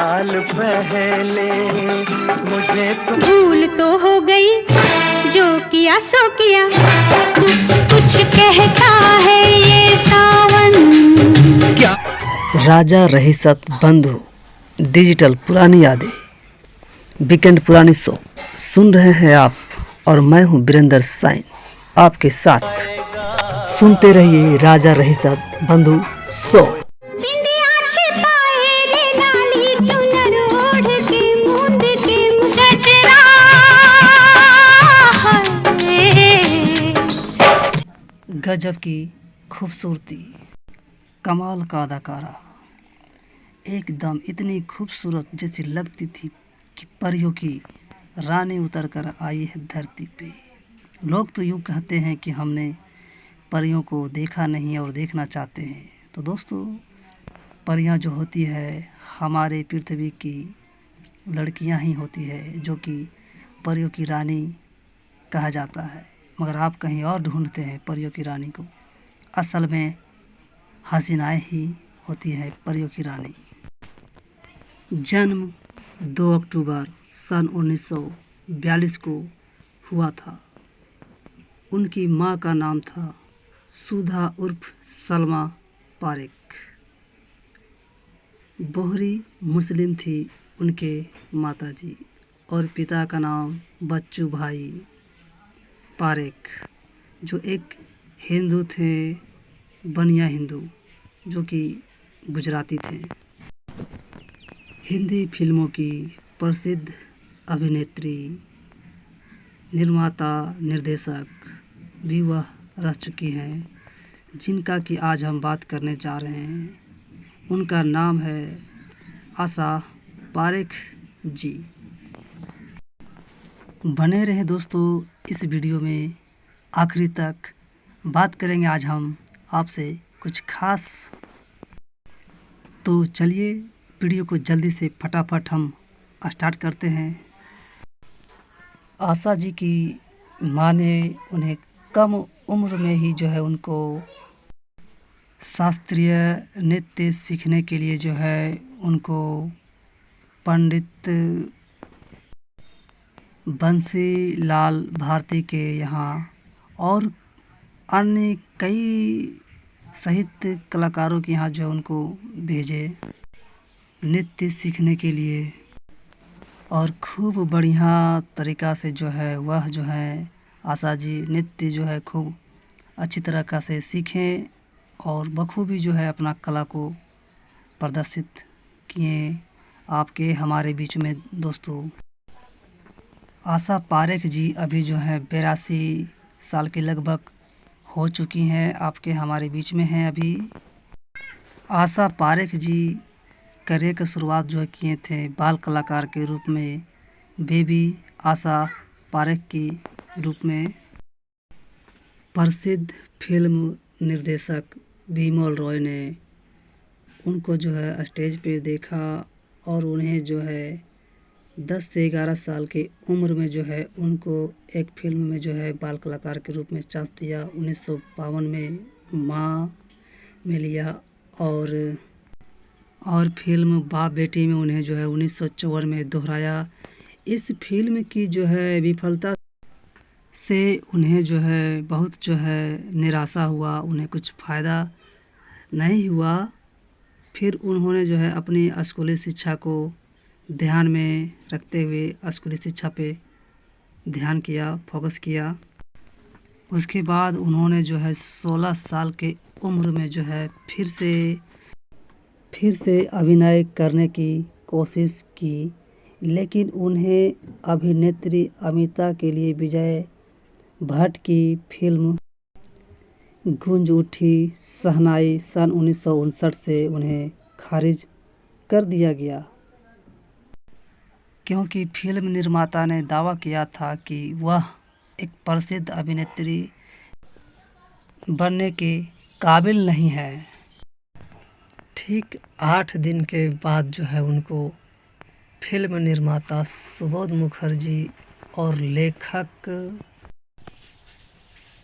साल पहले मुझे भूल तो हो गई, जो किया सो किया, कुछ कहता है ये सावन। क्या राजा रहीसत बंधु डिजिटल पुरानी यादें वीकेंड पुरानी शो सुन रहे हैं आप, और मैं हूं वीरेंद्र साइन आपके साथ। सुनते रहिए राजा रहीसत बंधु शो। गजब की खूबसूरती, कमाल का अदाकारा, एकदम इतनी खूबसूरत जैसी लगती थी कि परियों की रानी उतर कर आई है धरती पे। लोग तो यूँ कहते हैं कि हमने परियों को देखा नहीं और देखना चाहते हैं। तो दोस्तों, परियां जो होती है हमारे पृथ्वी की लड़कियां ही होती है, जो कि परियों की रानी कहा जाता है। मगर आप कहीं और ढूंढते हैं परियों की रानी को, असल में हसीनाएं ही होती है परियों की रानी। जन्म 2 अक्टूबर सन 1942 को हुआ था। उनकी माँ का नाम था सुधा उर्फ सलमा पारेख। बोहरी मुस्लिम थी उनके माताजी, और पिता का नाम बच्चू भाई पारेख, जो एक हिंदू थे, बनिया हिंदू, जो कि गुजराती थे। हिंदी फिल्मों की प्रसिद्ध अभिनेत्री, निर्माता, निर्देशक भी वह रह चुकी हैं, जिनका कि आज हम बात करने जा रहे हैं। उनका नाम है आशा पारेख जी। बने रहे दोस्तों इस वीडियो में आखिरी तक। बात करेंगे आज हम आपसे कुछ खास। तो चलिए वीडियो को जल्दी से फटाफट हम स्टार्ट करते हैं। आशा जी की माँ ने उन्हें कम उम्र में ही जो है उनको शास्त्रीय नृत्य सीखने के लिए जो है उनको पंडित बंसी लाल भारती के यहाँ और अन्य कई साहित्य कलाकारों के यहाँ जो उनको भेजे नृत्य सीखने के लिए। और खूब बढ़िया तरीक़ा से जो है वह जो है आशा जी नृत्य जो है खूब अच्छी तरीक़ा से सीखें और बखूबी जो है अपना कला को प्रदर्शित किए आपके हमारे बीच में। दोस्तों, आशा पारेख जी अभी जो है 82 साल के लगभग हो चुकी हैं, आपके हमारे बीच में हैं अभी। आशा पारेख जी करियर की शुरुआत जो किए थे बाल कलाकार के रूप में, बेबी आशा पारेख के रूप में। प्रसिद्ध फिल्म निर्देशक बिमल रॉय ने उनको जो है स्टेज पे देखा और उन्हें जो है 10 से 11 साल की उम्र में जो है उनको एक फिल्म में जो है बाल कलाकार के रूप में चांस दिया। 1952 में माँ में लिया, और फिल्म बाप बेटी में उन्हें जो है 1954 में दोहराया। इस फिल्म की जो है विफलता से उन्हें जो है बहुत जो है निराशा हुआ, उन्हें कुछ फ़ायदा नहीं हुआ। फिर उन्होंने जो है अपनी स्कूली शिक्षा को ध्यान में रखते हुए स्कूली शिक्षा पे ध्यान किया, फोकस किया। उसके बाद उन्होंने जो है 16 साल के उम्र में जो है फिर से अभिनय करने की कोशिश की, लेकिन उन्हें अभिनेत्री अमिता के लिए विजय भट्ट की फिल्म गूंज उठी शहनाई सन 1959 से उन्हें खारिज कर दिया गया, क्योंकि फिल्म निर्माता ने दावा किया था कि वह एक प्रसिद्ध अभिनेत्री बनने के काबिल नहीं है। ठीक 8 दिन के बाद जो है उनको फिल्म निर्माता सुबोध मुखर्जी और लेखक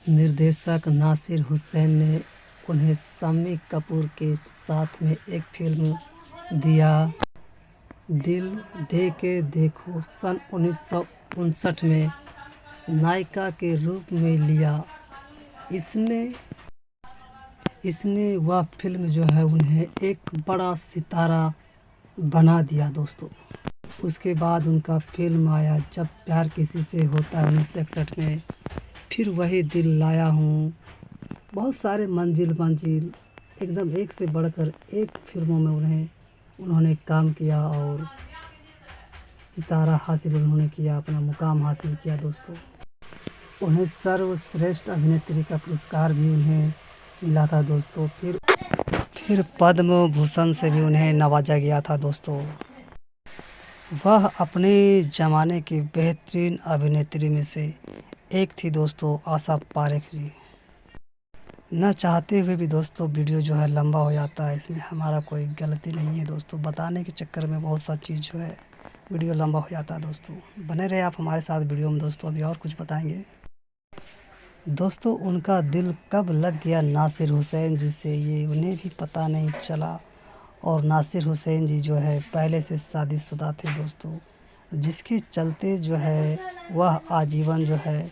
निर्देशक नासिर हुसैन ने उन्हें शम्मी कपूर के साथ में एक फिल्म दिया दिल दे के देखो सन 1959 में नायिका के रूप में लिया इसने वह फिल्म जो है उन्हें एक बड़ा सितारा बना दिया दोस्तों। उसके बाद उनका फिल्म आया जब प्यार किसी से होता है 1961 में, फिर वही दिल लाया हूँ, बहुत सारे मंजिल एकदम एक से बढ़कर एक फिल्मों में उन्होंने काम किया और सितारा हासिल उन्होंने किया, अपना मुकाम हासिल किया दोस्तों। उन्हें सर्वश्रेष्ठ अभिनेत्री का पुरस्कार भी उन्हें मिला था दोस्तों। फिर पद्म भूषण से भी उन्हें नवाजा गया था दोस्तों। वह अपने ज़माने की बेहतरीन अभिनेत्री में से एक थी दोस्तों, आशा पारेख जी। न चाहते हुए भी दोस्तों वीडियो जो है लंबा हो जाता है, इसमें हमारा कोई गलती नहीं है दोस्तों। बताने के चक्कर में बहुत सा चीज़ जो है वीडियो लंबा हो जाता है दोस्तों। बने रहे आप हमारे साथ वीडियो में दोस्तों, अभी और कुछ बताएंगे दोस्तों। उनका दिल कब लग गया नासिर हुसैन जी से, ये उन्हें भी पता नहीं चला। और नासिर हुसैन जी जो है पहले से शादीशुदा थे दोस्तों, जिसके चलते जो है वह आजीवन जो है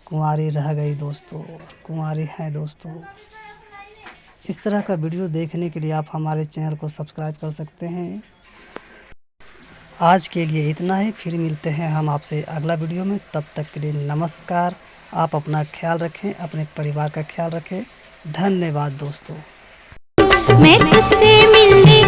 कुंवारी रह गई दोस्तों, कुंवारी हैं दोस्तों। इस तरह का वीडियो देखने के लिए आप हमारे चैनल को सब्सक्राइब कर सकते हैं। आज के लिए इतना ही, फिर मिलते हैं हम आपसे अगला वीडियो में। तब तक के लिए नमस्कार। आप अपना ख्याल रखें, अपने परिवार का ख्याल रखें। धन्यवाद दोस्तों। मैं तुझसे मिलने